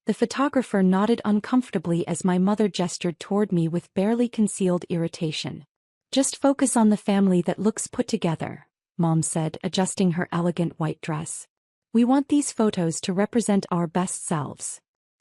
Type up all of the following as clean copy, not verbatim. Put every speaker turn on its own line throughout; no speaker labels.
The photographer nodded uncomfortably as my mother gestured toward me with barely concealed irritation. Just focus on the family that looks put together, Mom said, adjusting her elegant white dress. We want these photos to represent our best selves.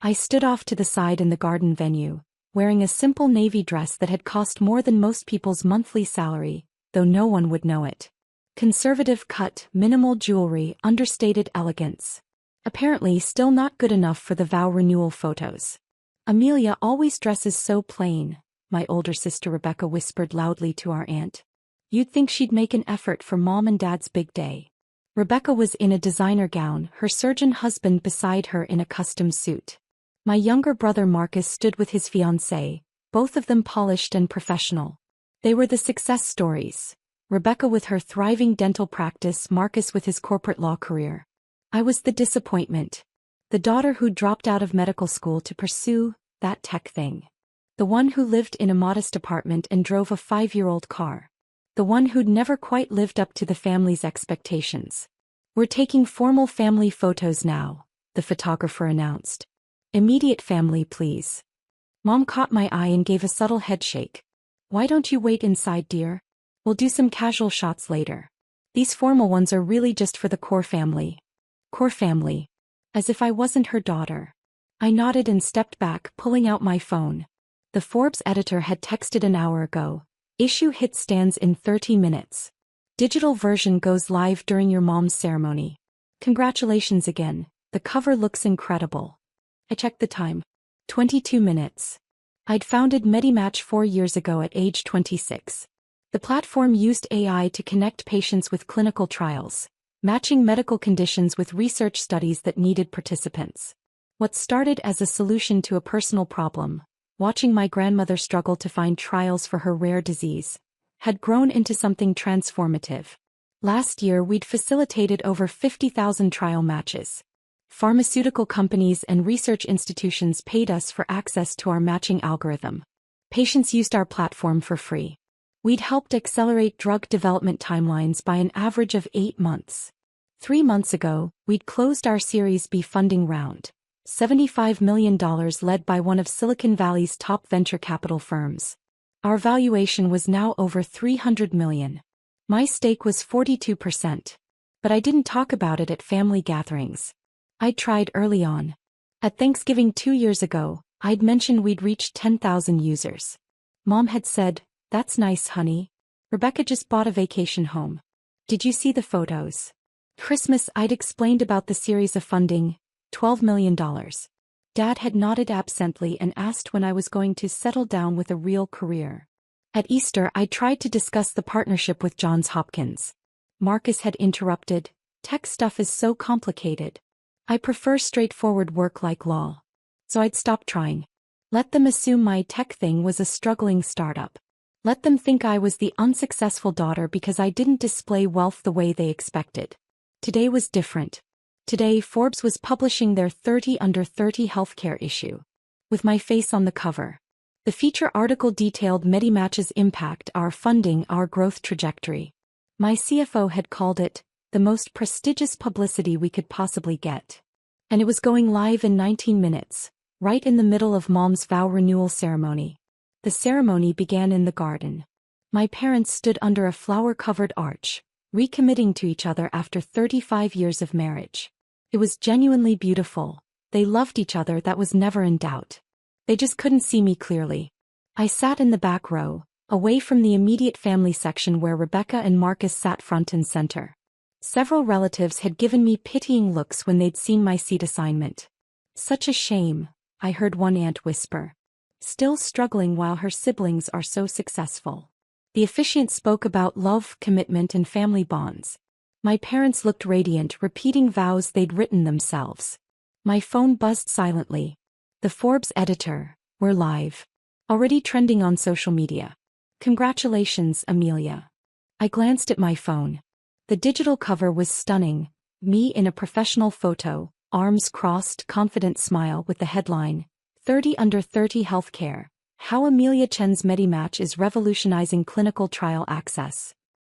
I stood off to the side in the garden venue, wearing a simple navy dress that had cost more than most people's monthly salary, though no one would know it. Conservative cut, minimal jewelry, understated elegance. Apparently still not good enough for the Vow Renewal photos. Amelia always dresses so plain, my older sister Rebecca whispered loudly to our aunt. You'd think she'd make an effort for Mom and Dad's big day. Rebecca was in a designer gown, her surgeon husband beside her in a custom suit. My younger brother Marcus stood with his fiancée, both of them polished and professional. They were the success stories. Rebecca with her thriving dental practice, Marcus with his corporate law career. I was the disappointment. The daughter who dropped out of medical school to pursue that tech thing. The one who lived in a modest apartment and drove a 5-year-old car. The one who'd never quite lived up to the family's expectations. We're taking formal family photos now, the photographer announced. Immediate family, please. Mom caught my eye and gave a subtle headshake. Why don't you wait inside, dear? We'll do some casual shots later. These formal ones are really just for the core family. Core family. As if I wasn't her daughter. I nodded and stepped back, pulling out my phone. The Forbes editor had texted an hour ago. Issue hit stands in 30 minutes. Digital version goes live during your mom's ceremony. Congratulations again, the cover looks incredible. I checked the time. 22 minutes. I'd founded MediMatch 4 years ago at age 26. The platform used AI to connect patients with clinical trials, matching medical conditions with research studies that needed participants. What started as a solution to a personal problem, watching my grandmother struggle to find trials for her rare disease, had grown into something transformative. Last year we'd facilitated over 50,000 trial matches. Pharmaceutical companies and research institutions paid us for access to our matching algorithm. Patients used our platform for free. We'd helped accelerate drug development timelines by an average of 8 months. 3 months ago, we'd closed our Series B funding round, $75 million led by one of Silicon Valley's top venture capital firms. Our valuation was now over $300 million. My stake was 42%. But I didn't talk about it at family gatherings. I'd tried early on. At Thanksgiving 2 years ago, I'd mentioned we'd reached 10,000 users. Mom had said, "That's nice, honey. Rebecca just bought a vacation home. Did you see the photos?" Christmas, I'd explained about the series of funding, $12 million. Dad had nodded absently and asked when I was going to settle down with a real career. At Easter, I tried to discuss the partnership with Johns Hopkins. Marcus had interrupted, "Tech stuff is so complicated. I prefer straightforward work like law." So I'd stopped trying. Let them assume my tech thing was a struggling startup. Let them think I was the unsuccessful daughter because I didn't display wealth the way they expected. Today was different. Today, Forbes was publishing their 30 Under 30 healthcare issue. With my face on the cover. The feature article detailed MediMatch's impact, our funding, our growth trajectory. My CFO had called it the most prestigious publicity we could possibly get. And it was going live in 19 minutes, right in the middle of Mom's vow renewal ceremony. The ceremony began in the garden. My parents stood under a flower-covered arch, recommitting to each other after 35 years of marriage. It was genuinely beautiful. They loved each other, that was never in doubt. They just couldn't see me clearly. I sat in the back row, away from the immediate family section where Rebecca and Marcus sat front and center. Several relatives had given me pitying looks when they'd seen my seat assignment. "Such a shame," I heard one aunt whisper. "Still struggling while her siblings are so successful." The officiant spoke about love, commitment, and family bonds. My parents looked radiant, repeating vows they'd written themselves. My phone buzzed silently. The Forbes editor, "We're live. Already trending on social media. Congratulations, Amelia." I glanced at my phone. The digital cover was stunning. Me in a professional photo, arms crossed, confident smile with the headline, 30 Under 30 Healthcare. How Amelia Chen's MediMatch is revolutionizing clinical trial access.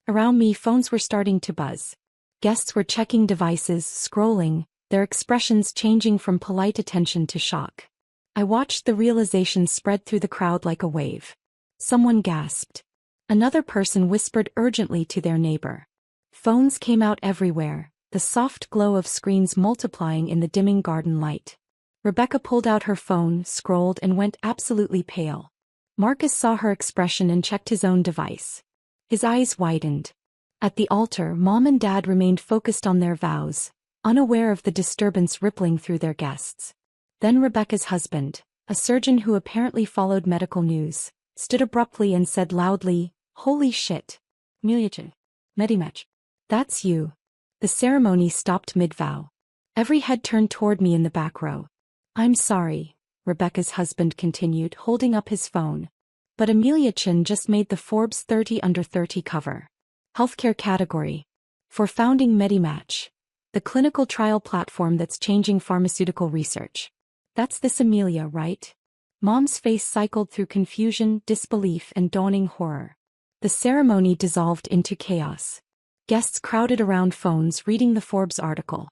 Around me, phones were starting to buzz. Guests were checking devices, scrolling, their expressions changing from polite attention to shock. I watched the realization spread through the crowd like a wave. Someone gasped. Another person whispered urgently to their neighbor. Phones came out everywhere, the soft glow of screens multiplying in the dimming garden light. Rebecca pulled out her phone, scrolled, and went absolutely pale. Marcus saw her expression and checked his own device. His eyes widened. At the altar, Mom and Dad remained focused on their vows, unaware of the disturbance rippling through their guests. Then Rebecca's husband, a surgeon who apparently followed medical news, stood abruptly and said loudly, "Holy shit. Miliachin. Medimatch. That's you." The ceremony stopped mid-vow. Every head turned toward me in the back row. "I'm sorry," Rebecca's husband continued, holding up his phone. "But Amelia Chin just made the Forbes 30 Under 30 cover. Healthcare category. For founding Medimatch, the clinical trial platform that's changing pharmaceutical research. That's this Amelia, right?" Mom's face cycled through confusion, disbelief, and dawning horror. The ceremony dissolved into chaos. Guests crowded around phones reading the Forbes article.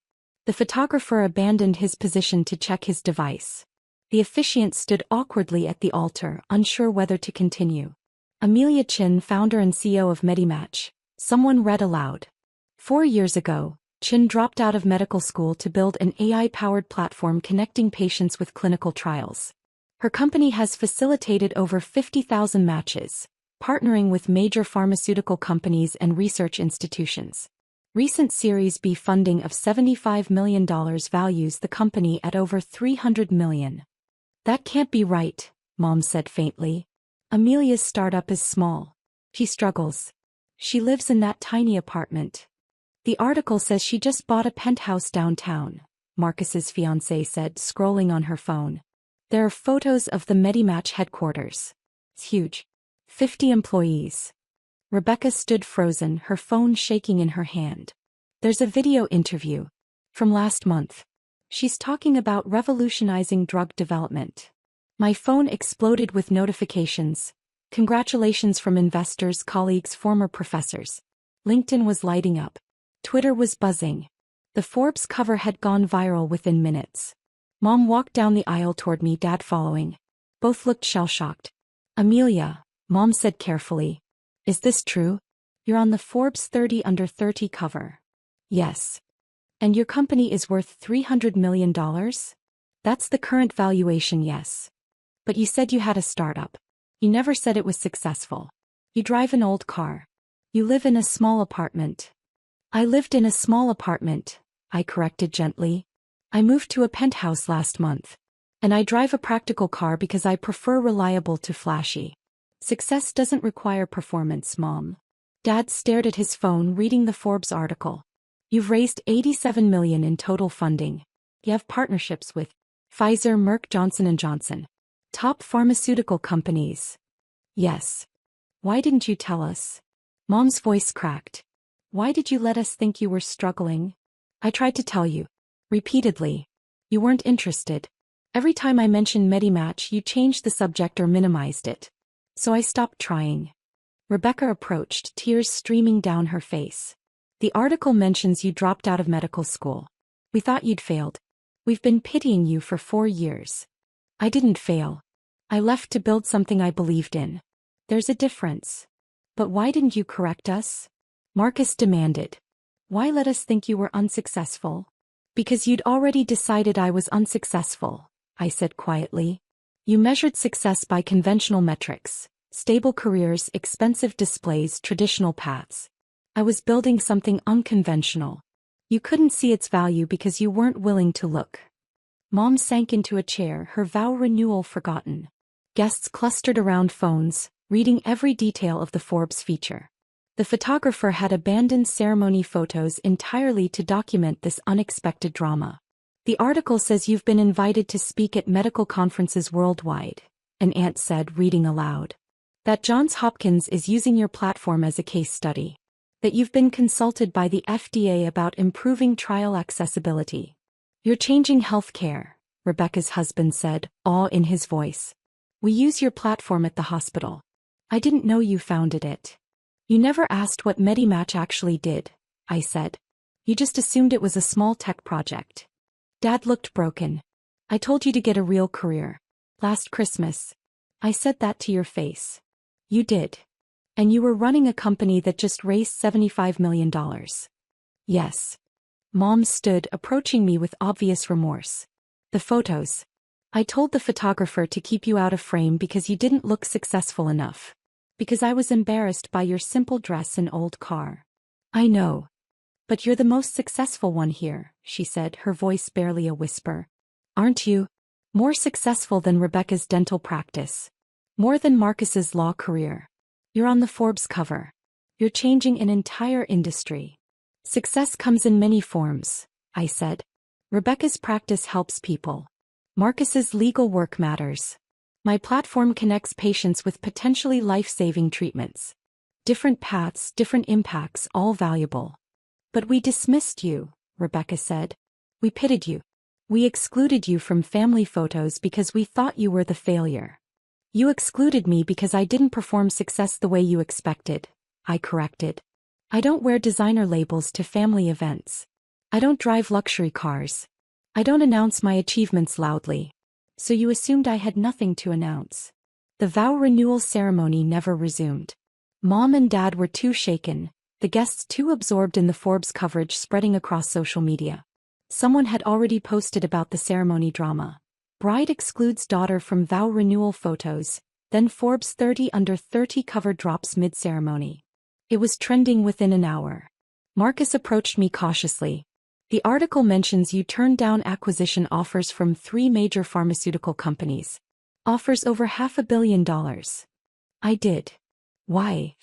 The photographer abandoned his position to check his device. The officiant stood awkwardly at the altar, unsure whether to continue. "Amelia Chin, founder and CEO of Medimatch," someone read aloud. 4 years ago, Chin dropped out of medical school to build an AI-powered platform connecting patients with clinical trials. Her company has facilitated over 50,000 matches, partnering with major pharmaceutical companies and research institutions. Recent Series B funding of $75 million values the company at over $300 million. "That can't be right," Mom said faintly. "Amelia's startup is small. She struggles. She lives in that tiny apartment." "The article says she just bought a penthouse downtown," Marcus's fiancée said, scrolling on her phone. "There are photos of the Medimatch headquarters. It's huge. 50 employees." Rebecca stood frozen, her phone shaking in her hand. "There's a video interview. From last month. She's talking about revolutionizing drug development." My phone exploded with notifications. Congratulations from investors, colleagues, former professors. LinkedIn was lighting up. Twitter was buzzing. The Forbes cover had gone viral within minutes. Mom walked down the aisle toward me, Dad following. Both looked shell-shocked. "Amelia," Mom said carefully. "Is this true? You're on the Forbes 30 Under 30 cover." "Yes." "And your company is worth $300 million? That's the current valuation, yes. But you said you had a startup. You never said it was successful. You drive an old car. You live in a small apartment." "I lived in a small apartment," I corrected gently. "I moved to a penthouse last month. And I drive a practical car because I prefer reliable to flashy. Success doesn't require performance, Mom." Dad stared at his phone, reading the Forbes article. "You've raised $87 million in total funding. You have partnerships with Pfizer, Merck, Johnson & Johnson. Top pharmaceutical companies." "Yes. Why didn't you tell us?" Mom's voice cracked. "Why did you let us think you were struggling? I tried to tell you. Repeatedly. You weren't interested. Every time I mentioned Medimatch, you changed the subject or minimized it. So I stopped trying." Rebecca approached, tears streaming down her face. "The article mentions you dropped out of medical school. We thought you'd failed. We've been pitying you for 4 years." "I didn't fail. I left to build something I believed in. There's a difference." "But why didn't you correct us?" Marcus demanded. "Why let us think you were unsuccessful?" "Because you'd already decided I was unsuccessful," I said quietly. "You measured success by conventional metrics, stable careers, expensive displays, traditional paths. I was building something unconventional. You couldn't see its value because you weren't willing to look." Mom sank into a chair, her vow renewal forgotten. Guests clustered around phones, reading every detail of the Forbes feature. The photographer had abandoned ceremony photos entirely to document this unexpected drama. "The article says you've been invited to speak at medical conferences worldwide," an aunt said, reading aloud. "That Johns Hopkins is using your platform as a case study. That you've been consulted by the FDA about improving trial accessibility. You're changing healthcare," Rebecca's husband said, awe in his voice. "We use your platform at the hospital. I didn't know you founded it." "You never asked what Medimatch actually did," I said. "You just assumed it was a small tech project." Dad looked broken. I told you to get a real career. Last Christmas. I said that to your face. You did. And you were running a company that just raised $75 million. Yes. Mom stood, approaching me with obvious remorse. The photos. I told the photographer to keep you out of frame because you didn't look successful enough. Because I was embarrassed by your simple dress and old car. I know. But you're the most successful one here, she said, her voice barely a whisper. Aren't you? More successful than Rebecca's dental practice. More than Marcus's law career. You're on the Forbes cover. You're changing an entire industry. Success comes in many forms, I said. Rebecca's practice helps people. Marcus's legal work matters. My platform connects patients with potentially life-saving treatments. Different paths, different impacts, all valuable. But we dismissed you, Rebecca said. We pitted you. We excluded you from family photos because we thought you were the failure. You excluded me because I didn't perform success the way you expected, I corrected. I don't wear designer labels to family events. I don't drive luxury cars. I don't announce my achievements loudly. So you assumed I had nothing to announce. The vow renewal ceremony never resumed. Mom and Dad were too shaken, the guests too absorbed in the Forbes coverage spreading across social media. Someone had already posted about the ceremony drama. Bride excludes daughter from vow renewal photos, then Forbes 30 under 30 cover drops mid-ceremony. It was trending within an hour. Marcus approached me cautiously. The article mentions you turned down acquisition offers from 3 major pharmaceutical companies. Offers over $500 million. I did. Why?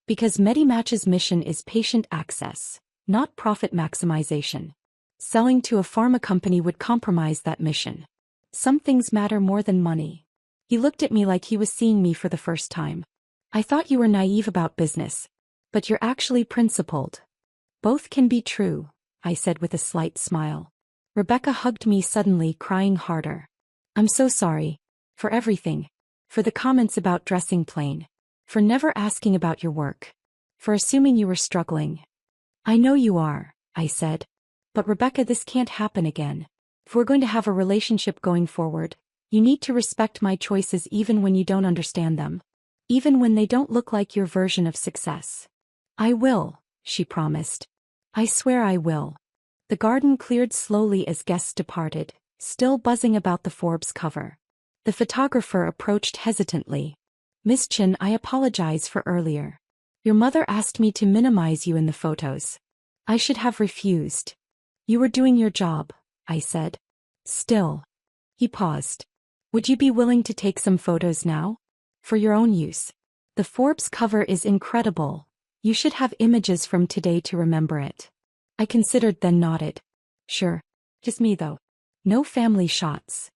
Because MediMatch's mission is patient access, not profit maximization. Selling to a pharma company would compromise that mission. Some things matter more than money. He looked at me like he was seeing me for the first time. I thought you were naive about business. But you're actually principled. Both can be true, I said with a slight smile. Rebecca hugged me suddenly, crying harder. I'm so sorry. For everything. For the comments about dressing plain. For never asking about your work. For assuming you were struggling. I know you are, I said. But Rebecca, this can't happen again. If we're going to have a relationship going forward, you need to respect my choices even when you don't understand them. Even when they don't look like your version of success. I will, she promised. I swear I will. The garden cleared slowly as guests departed, still buzzing about the Forbes cover. The photographer approached hesitantly. Miss Chin, I apologize for earlier. Your mother asked me to minimize you in the photos. I should have refused. You were doing your job, I said. Still. He paused. Would you be willing to take some photos now? For your own use. The Forbes cover is incredible. You should have images from today to remember it. I considered, then nodded. Sure. Just me though. No family shots.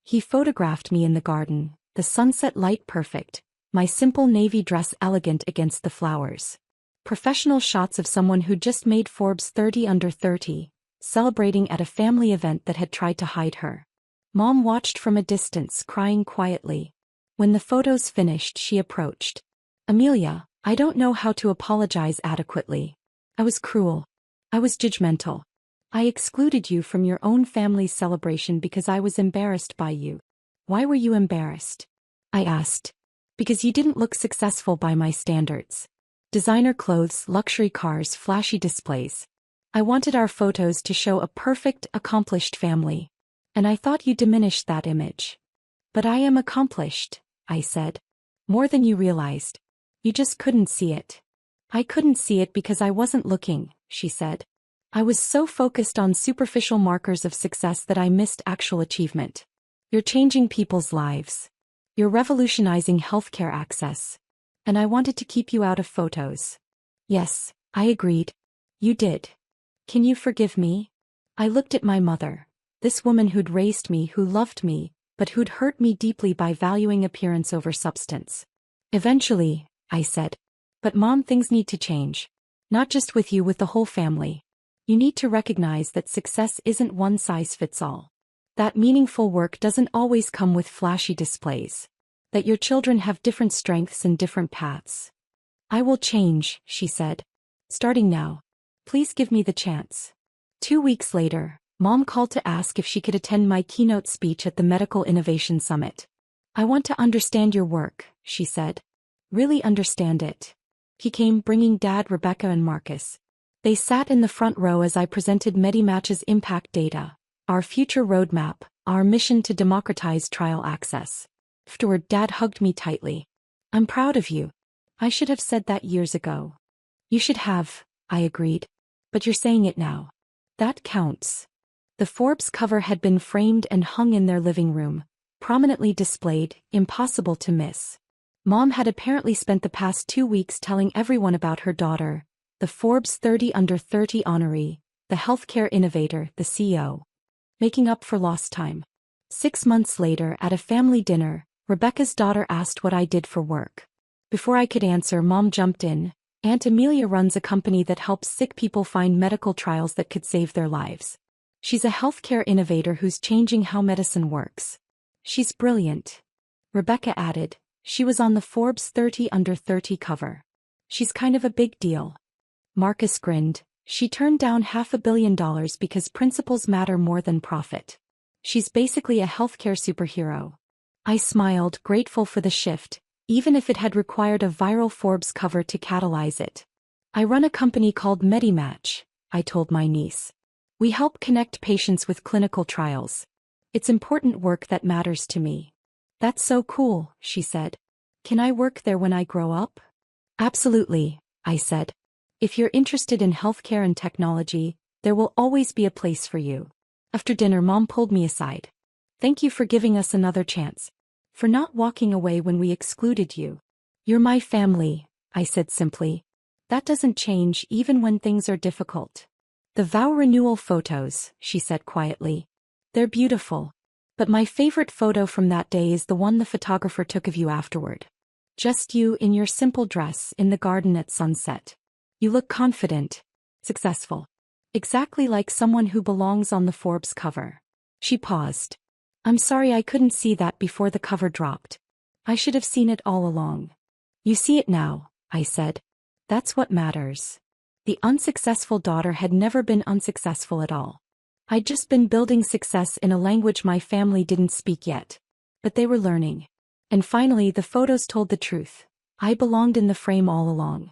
He photographed me in the garden, the sunset light perfect, my simple navy dress elegant against the flowers. Professional shots of someone who just made Forbes 30 under 30, celebrating at a family event that had tried to hide her. Mom watched from a distance, crying quietly. When the photos finished, she approached. Amelia, I don't know how to apologize adequately. I was cruel. I was judgmental. I excluded you from your own family's celebration because I was embarrassed by you. Why were you embarrassed? I asked. Because you didn't look successful by my standards. Designer clothes, luxury cars, flashy displays. I wanted our photos to show a perfect, accomplished family. And I thought you diminished that image. But I am accomplished, I said. More than you realized. You just couldn't see it. I couldn't see it because I wasn't looking, she said. I was so focused on superficial markers of success that I missed actual achievement. You're changing people's lives. You're revolutionizing healthcare access. And I wanted to keep you out of photos. Yes, I agreed. You did. Can you forgive me? I looked at my mother, this woman who'd raised me, who loved me, but who'd hurt me deeply by valuing appearance over substance. Eventually, I said. But Mom, things need to change. Not just with you, with the whole family. You need to recognize that success isn't one size fits all. That meaningful work doesn't always come with flashy displays. That your children have different strengths and different paths. I will change, she said. Starting now. Please give me the chance. 2 weeks later, Mom called to ask if she could attend my keynote speech at the Medical Innovation Summit. I want to understand your work, she said. Really understand it. He came bringing Dad, Rebecca and Marcus. They sat in the front row as I presented Medimatch's impact data, our future roadmap, our mission to democratize trial access. Afterward, Dad hugged me tightly. I'm proud of you. I should have said that years ago. You should have, I agreed. But you're saying it now. That counts. The Forbes cover had been framed and hung in their living room, prominently displayed, impossible to miss. Mom had apparently spent the past 2 weeks telling everyone about her daughter, the Forbes 30 Under 30 honoree, the healthcare innovator, the CEO. Making up for lost time. 6 months later, at a family dinner, Rebecca's daughter asked what I did for work. Before I could answer, Mom jumped in. Aunt Amelia runs a company that helps sick people find medical trials that could save their lives. She's a healthcare innovator who's changing how medicine works. She's brilliant. Rebecca added, she was on the Forbes 30 Under 30 cover. She's kind of a big deal. Marcus grinned. She turned down $500 million because principles matter more than profit. She's basically a healthcare superhero. I smiled, grateful for the shift, even if it had required a viral Forbes cover to catalyze it. I run a company called Medimatch, I told my niece. We help connect patients with clinical trials. It's important work that matters to me. That's so cool, she said. Can I work there when I grow up? Absolutely, I said. If you're interested in healthcare and technology, there will always be a place for you. After dinner, Mom pulled me aside. Thank you for giving us another chance. For not walking away when we excluded you. You're my family, I said simply. That doesn't change even when things are difficult. The Vow Renewal photos, she said quietly. They're beautiful. But my favorite photo from that day is the one the photographer took of you afterward. Just you in your simple dress in the garden at sunset. You look confident, successful. Exactly like someone who belongs on the Forbes cover. She paused. I'm sorry I couldn't see that before the cover dropped. I should have seen it all along. You see it now, I said. That's what matters. The unsuccessful daughter had never been unsuccessful at all. I'd just been building success in a language my family didn't speak yet. But they were learning. And finally the photos told the truth. I belonged in the frame all along.